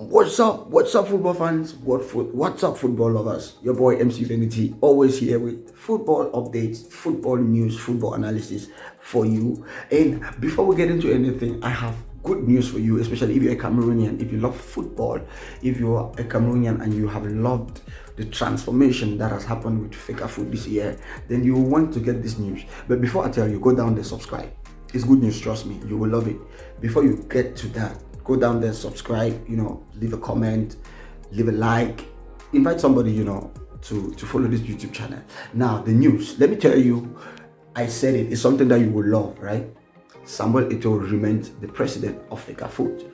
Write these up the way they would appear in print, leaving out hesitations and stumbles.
What's up? What's up, football fans? What's up, football lovers? Your boy MC Vanity, always here with football updates, football news, football analysis for you. And before we get into anything, I have good news for you, especially if you're a Cameroonian, if you love football, if you are a Cameroonian and you have loved the transformation that has happened with FIFA Foot this year, then you will want to get this news. But before I tell you, go down there, subscribe. It's good news, trust me, you will love it. Before you get to that, go down there, subscribe, leave a comment, leave a like, invite somebody, to follow this YouTube channel. Now, the news, let me tell you, I said it's something that you will love, right? Samuel Eto'o remains the president of FIFA Foot.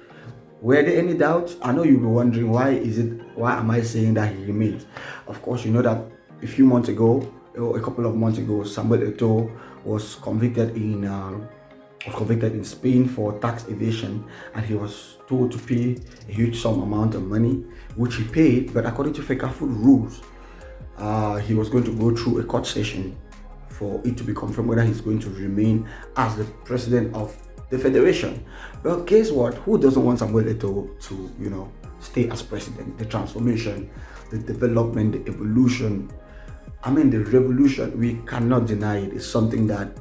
Were there any doubts? I know you'll be wondering why am I saying that he remains? Of course, you know that a few months ago, or a couple of months ago, Samuel Eto'o was convicted in Spain for tax evasion, and he was told to pay a huge sum amount of money, which he paid. But according to FIFA Foot rules, he was going to go through a court session for it to be confirmed whether he's going to remain as the president of the federation. But guess what? Who doesn't want Samuel Eto'o to, stay as president? The transformation, the development, the evolution, the revolution, we cannot deny it. It's something that,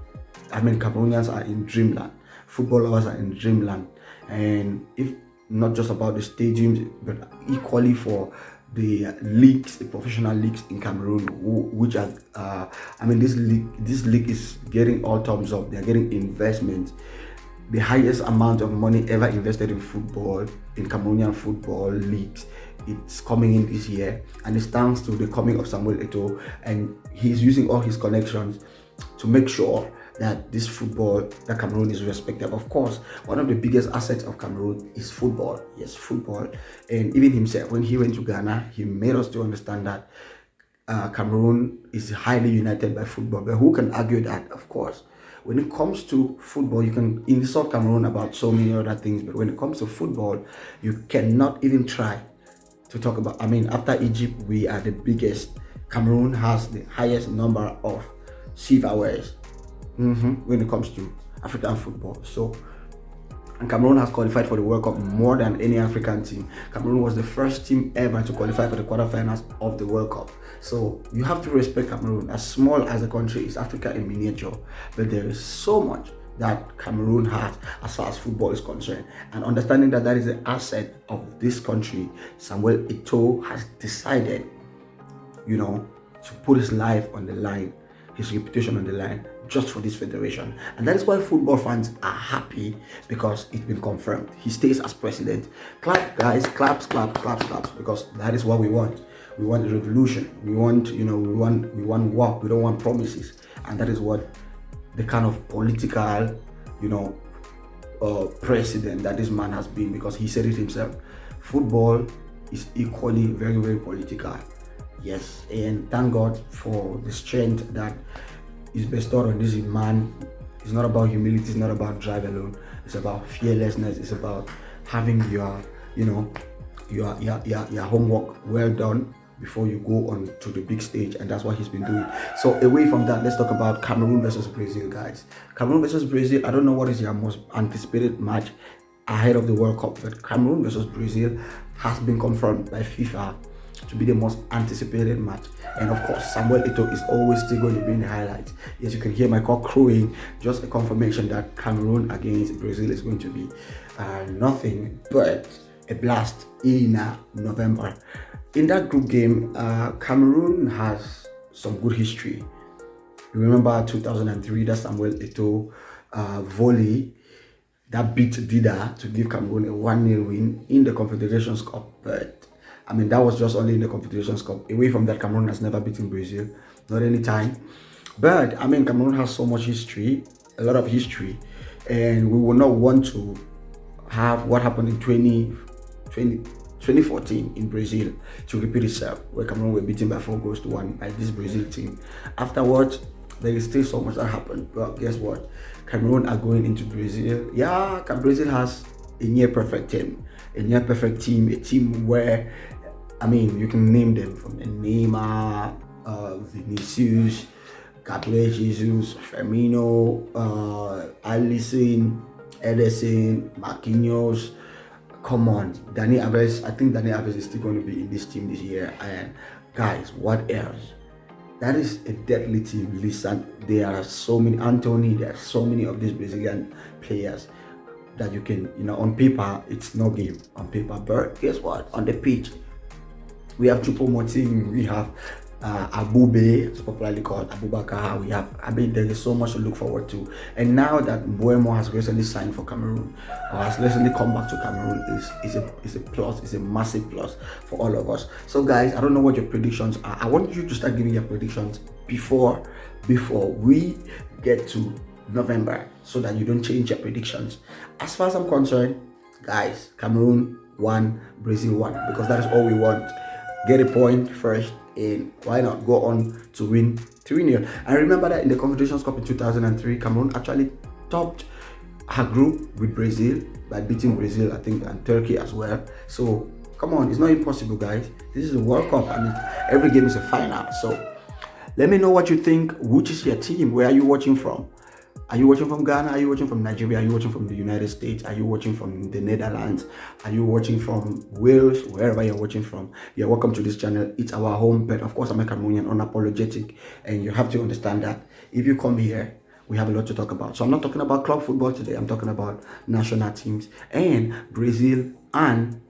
Cameroonians are in dreamland. Football lovers are in dreamland. And if not just about the stadiums, but equally for the leagues, the professional leagues in Cameroon, which are, this league is getting all thumbs up. They're getting investment. The highest amount of money ever invested in football, in Cameroonian football leagues, it's coming in this year. And it's thanks to the coming of Samuel Eto'o, and he's using all his connections to make sure that this football, that Cameroon is respected. Of course, one of the biggest assets of Cameroon is football. Yes, football. And even himself, when he went to Ghana, he made us to understand that Cameroon is highly united by football. But who can argue that? Of course, when it comes to football, you can insult Cameroon about so many other things, but when it comes to football, you cannot even try to talk about. After Egypt, we are the biggest. Cameroon has the highest number of silverwares when it comes to African football. And Cameroon has qualified for the World Cup more than any African team. Cameroon was the first team ever to qualify for the quarterfinals of the World Cup. So you have to respect Cameroon. As small as the country is, Africa in miniature, but there is so much that Cameroon has as far as football is concerned. And understanding that is the asset of this country, Samuel Eto'o has decided, to put his life on the line, his reputation on the line, just for this federation. And that is why football fans are happy, because it's been confirmed. He stays as president. Clap, guys, claps, because that is what we want. We want a revolution. We want, we want work. We don't want promises. And that is what the kind of political, president that this man has been, because he said it himself. Football is equally very, very political. Yes, and thank God for the strength that is bestowed on this man. It's not about humility, it's not about drive alone, it's about fearlessness, it's about having your homework well done before you go on to the big stage, and that's what he's been doing. So away from that, let's talk about Cameroon versus Brazil, guys. Cameroon versus Brazil, I don't know what is your most anticipated match ahead of the World Cup, but Cameroon versus Brazil has been confirmed by FIFA to be the most anticipated match. And of course, Samuel Eto'o is always still going to be in the highlights. Yes, you can hear my cock crowing, just a confirmation that Cameroon against Brazil is going to be nothing but a blast in November. In that group game, Cameroon has some good history. You remember 2003, that Samuel Eto'o volley that beat Dida to give Cameroon a 1-0 win in the Confederations Cup. But that was just only in the Confederations Cup. Away from that, Cameroon has never beaten Brazil, not any time. But Cameroon has so much history, a lot of history, and we will not want to have what happened in 2014 in Brazil to repeat itself, where Cameroon were beaten by 4-1 by this Brazil team. Afterwards, there is still so much that happened. But guess what? Cameroon are going into Brazil. Yeah, Brazil has a near perfect team, a team where you can name them from Neymar, Vinicius, Gabriel Jesus, Firmino, Alisson, Ederson, Marquinhos, Come on, Danny Alves. I think Danny Alves is still going to be in this team this year. And guys, what else? That is a deadly team. Listen, there are so many Anthony. There are so many of these Brazilian players that you can, on paper it's no game on paper, but guess what? On the pitch, we have Choupo-Moting, we have Abube, it's popularly called Abubakar. There is so much to look forward to. And now that Mbeumo has recently signed for Cameroon, or has recently come back to Cameroon, is a plus, it's a massive plus for all of us. So guys, I don't know what your predictions are. I want you to start giving your predictions before we get to November, so that you don't change your predictions. As far as I'm concerned, guys, Cameroon won, Brazil won, because that is all we want. Get a point first, and why not go on to win 3-0. I remember that in the Confederations Cup in 2003, Cameroon actually topped her group with Brazil by beating Brazil, I think, and Turkey as well. So come on, it's not impossible, guys. This is a World Cup, and every game is a final. So let me know what you think. Which is your team? Where are you watching from? Are you watching from Ghana? Are you watching from Nigeria? Are you watching from the United States? Are you watching from the Netherlands? Are you watching from Wales? Wherever you're watching from, you're welcome to this channel. It's our home, but of course I'm a Cameroonian, unapologetic, and you have to understand that if you come here, we have a lot to talk about. So I'm not talking about club football today. I'm talking about national teams, and Brazil and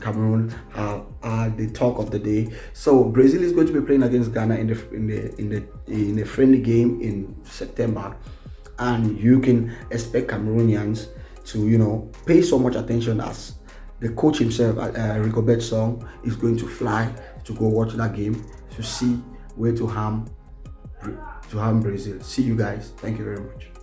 Cameroon are the talk of the day. So Brazil is going to be playing against Ghana in a friendly game in September, and you can expect Cameroonians to pay so much attention, as the coach himself, Rigobert Song, is going to fly to go watch that game to see where to harm Brazil. See you guys. Thank you very much.